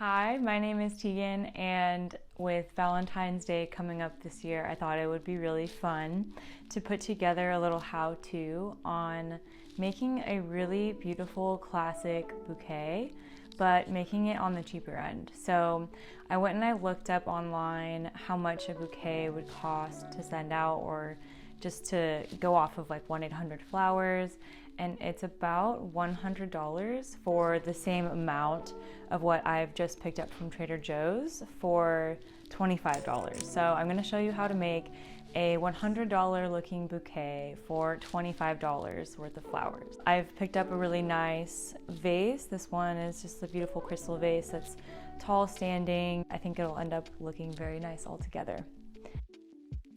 Hi, my name is Tegan, and with Valentine's Day coming up this year, I thought it would be really fun to put together a little how-to on making a really beautiful classic bouquet, but making it on the cheaper end. So I went and I looked up online how much a bouquet would cost to send out, or just to go off of like 1-800-Flowers, and it's about $100 for the same amount of what I've just picked up from Trader Joe's for $25. So I'm going to show you how to make a $100 looking bouquet for $25 worth of flowers. I've picked up a really nice vase. This one is just a beautiful crystal vase that's tall standing. I think it'll end up looking very nice all together.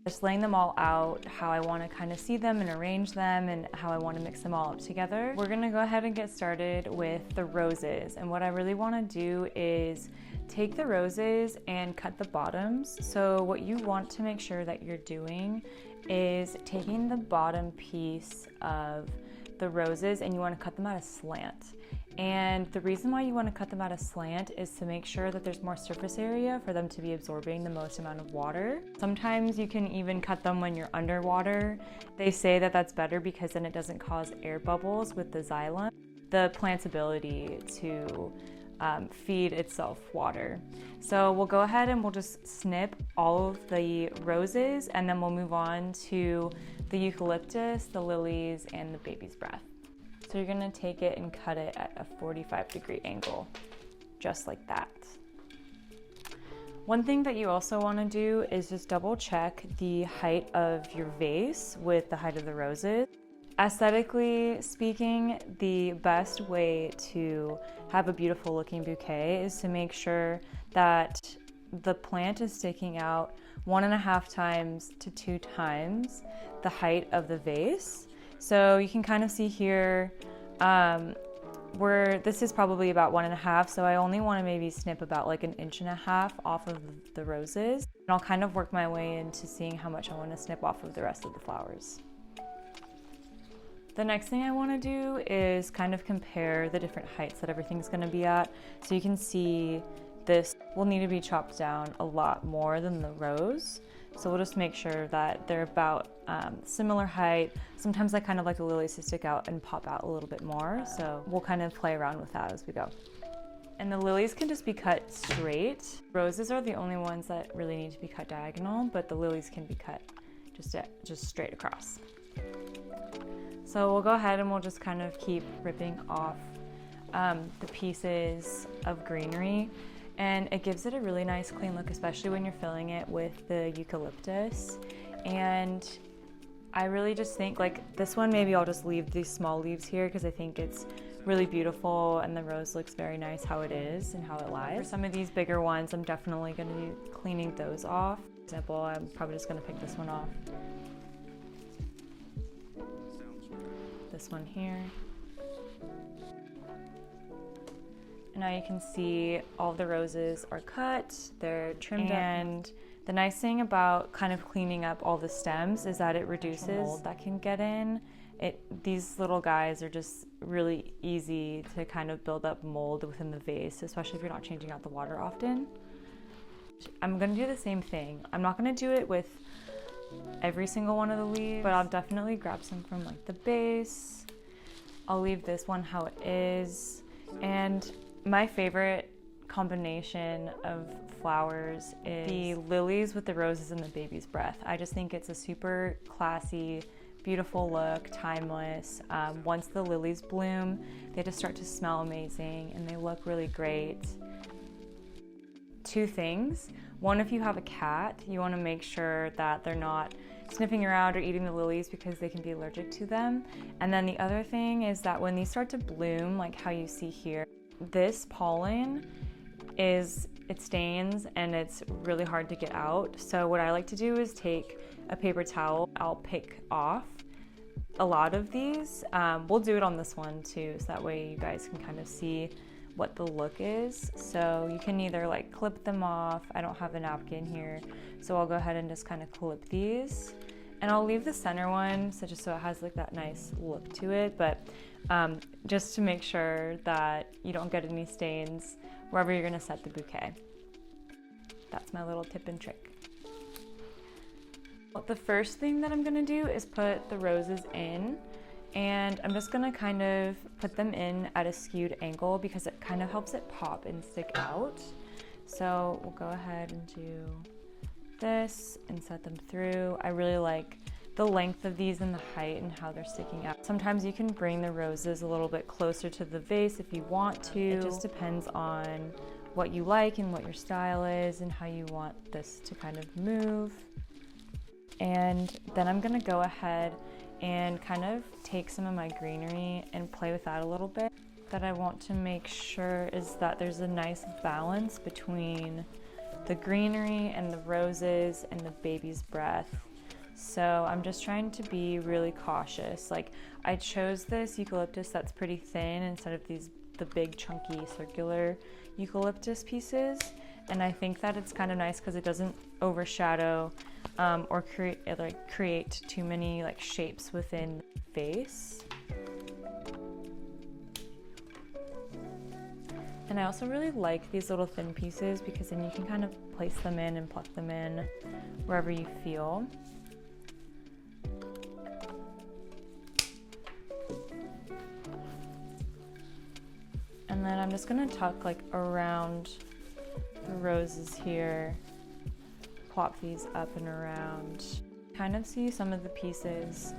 Just laying them all out, how I want to kind of see them and arrange them and how I want to mix them all up together. We're going to go ahead and get started with the roses. And what I really want to do is take the roses and cut the bottoms. So what you want to make sure that you're doing is taking the bottom piece of the roses and you want to cut them at a slant. And the reason why you want to cut them at a slant is to make sure that there's more surface area for them to be absorbing the most amount of water. Sometimes you can even cut them when you're underwater. They say that that's better because then it doesn't cause air bubbles with the xylem, the plant's ability to feed itself water. So we'll go ahead and we'll just snip all of the roses, and then we'll move on to the eucalyptus, the lilies, and the baby's breath. So you're gonna take it and cut it at a 45-degree angle, just like that. One thing that you also wanna do is just double check the height of your vase with the height of the roses. Aesthetically speaking, the best way to have a beautiful looking bouquet is to make sure that the plant is sticking out 1.5 times to 2 times the height of the vase. So you can kind of see here where this is probably about 1.5, so I only want to maybe snip about like 1.5 inches off of the roses. And I'll kind of work my way into seeing how much I want to snip off of the rest of the flowers. The next thing I want to do is kind of compare the different heights that everything's going to be at. So you can see this will need to be chopped down a lot more than the rose. So we'll just make sure that they're about similar height. Sometimes I kind of like the lilies to stick out and pop out a little bit more. So we'll kind of play around with that as we go. And the lilies can just be cut straight. Roses are the only ones that really need to be cut diagonal, but the lilies can be cut just straight across. So we'll go ahead and we'll just kind of keep ripping off the pieces of greenery. And it gives it a really nice clean look, especially when you're filling it with the eucalyptus. And I really just think like this one, maybe I'll just leave these small leaves here because I think it's really beautiful and the rose looks very nice how it is and how it lies. For some of these bigger ones, I'm definitely going to be cleaning those off. For example, I'm probably just going to pick this one off. This one here. And now you can see all the roses are cut, they're trimmed up. And the nice thing about kind of cleaning up all the stems is that it reduces mold that can get in. These little guys are just really easy to kind of build up mold within the vase, especially if you're not changing out the water often. I'm gonna do the same thing. I'm not gonna do it with every single one of the leaves, but I'll definitely grab some from like the base. I'll leave this one how it is. And my favorite combination of flowers is the lilies with the roses and the baby's breath. I just think it's a super classy, beautiful look, timeless. Once the lilies bloom, they just start to smell amazing and they look really great. 2 things. One, if you have a cat, you want to make sure that they're not sniffing around or eating the lilies because they can be allergic to them. And then the other thing is that when these start to bloom, like how you see here, this pollen it stains and it's really hard to get out. So what I like to do is take a paper towel. I'll pick off a lot of these. We'll do it on this one too, so that way you guys can kind of see what the look is. So you can either like clip them off. I don't have a napkin here, so I'll go ahead and just kind of clip these. And I'll leave the center one just so it has like that nice look to it. But just to make sure that you don't get any stains wherever you're gonna set the bouquet. That's my little tip and trick. Well, the first thing that I'm gonna do is put the roses in, and I'm just gonna kind of put them in at a skewed angle because it kind of helps it pop and stick out. So we'll go ahead and do this and set them through. I really like the length of these and the height and how they're sticking out. Sometimes you can bring the roses a little bit closer to the vase if you want to. It just depends on what you like and what your style is and how you want this to kind of move. And then I'm gonna go ahead and kind of take some of my greenery and play with that a little bit. That I want to make sure is that there's a nice balance between the greenery and the roses and the baby's breath. So I'm just trying to be really cautious. Like, I chose this eucalyptus that's pretty thin instead of the big chunky circular eucalyptus pieces. And I think that it's kind of nice because it doesn't overshadow or create too many like shapes within the vase. And I also really like these little thin pieces because then you can kind of place them in and pluck them in wherever you feel. And then I'm just gonna tuck like around the roses here, plop these up and around. Kind of see some of the pieces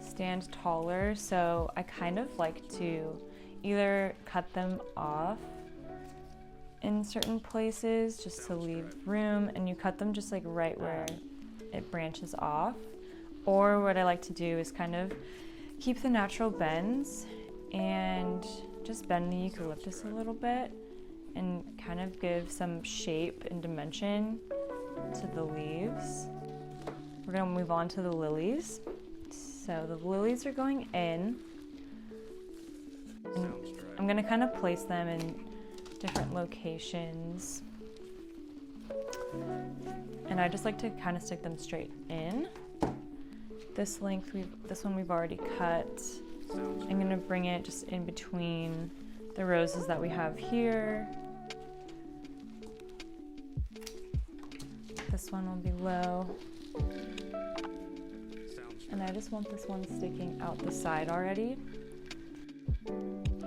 stand taller, so I kind of like to either cut them off in certain places just to leave room, and you cut them just like right where it branches off. Or what I like to do is kind of keep the natural bends and just bend the eucalyptus a little bit and kind of give some shape and dimension to the leaves. We're gonna move on to the lilies. So the lilies are going in. And I'm gonna kind of place them in different locations. And I just like to kind of stick them straight in. This one we've already cut. I'm gonna bring it just in between the roses that we have here. This one will be low. And I just want this one sticking out the side already.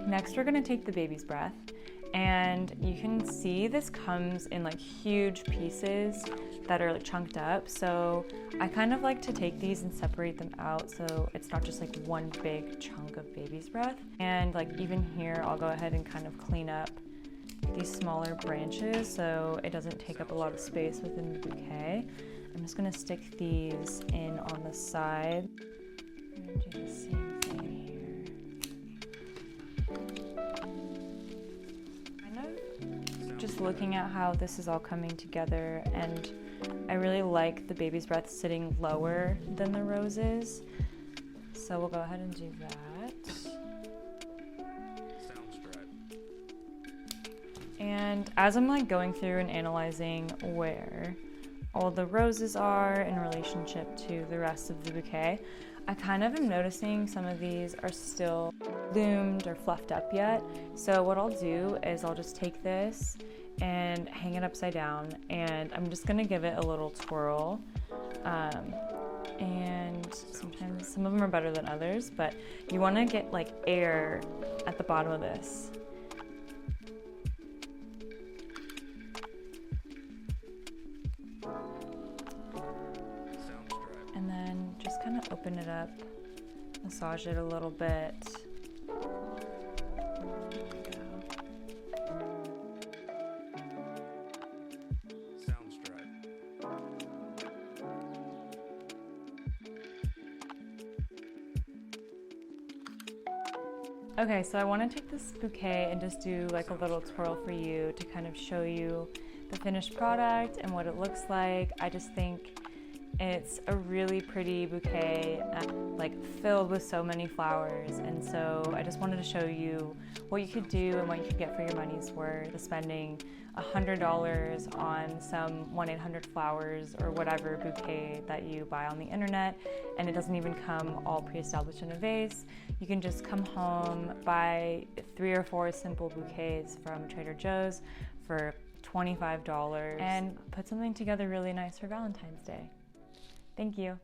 Next, we're gonna take the baby's breath. And you can see this comes in like huge pieces that are like chunked up. So I kind of like to take these and separate them out so it's not just like one big chunk of baby's breath. And like even here, I'll go ahead and kind of clean up these smaller branches so it doesn't take up a lot of space within the bouquet. I'm just gonna stick these in on the side. I'm gonna do the same thing here. Just looking at how this is all coming together, and I really like the baby's breath sitting lower than the roses. So we'll go ahead and do that. Sounds right. And as I'm like going through and analyzing where all the roses are in relationship to the rest of the bouquet, I kind of am noticing some of these are still loomed or fluffed up yet. So what I'll do is I'll just take this and hang it upside down, and I'm just gonna give it a little twirl. And sometimes some of them are better than others, but you wanna get like air at the bottom of this. And then just kind of open it up, massage it a little bit. Okay, so I want to take this bouquet and just do like a little twirl for you to kind of show you the finished product and what it looks like. I just think It's a really pretty bouquet, like filled with so many flowers, and so I just wanted to show you what you could do and what you could get for your money's worth, spending $100 on some 1-800-Flowers or whatever bouquet that you buy on the internet, and it doesn't even come all pre-established in a vase. You can just come home, buy 3 or 4 simple bouquets from Trader Joe's for $25 and put something together really nice for Valentine's Day. Thank you.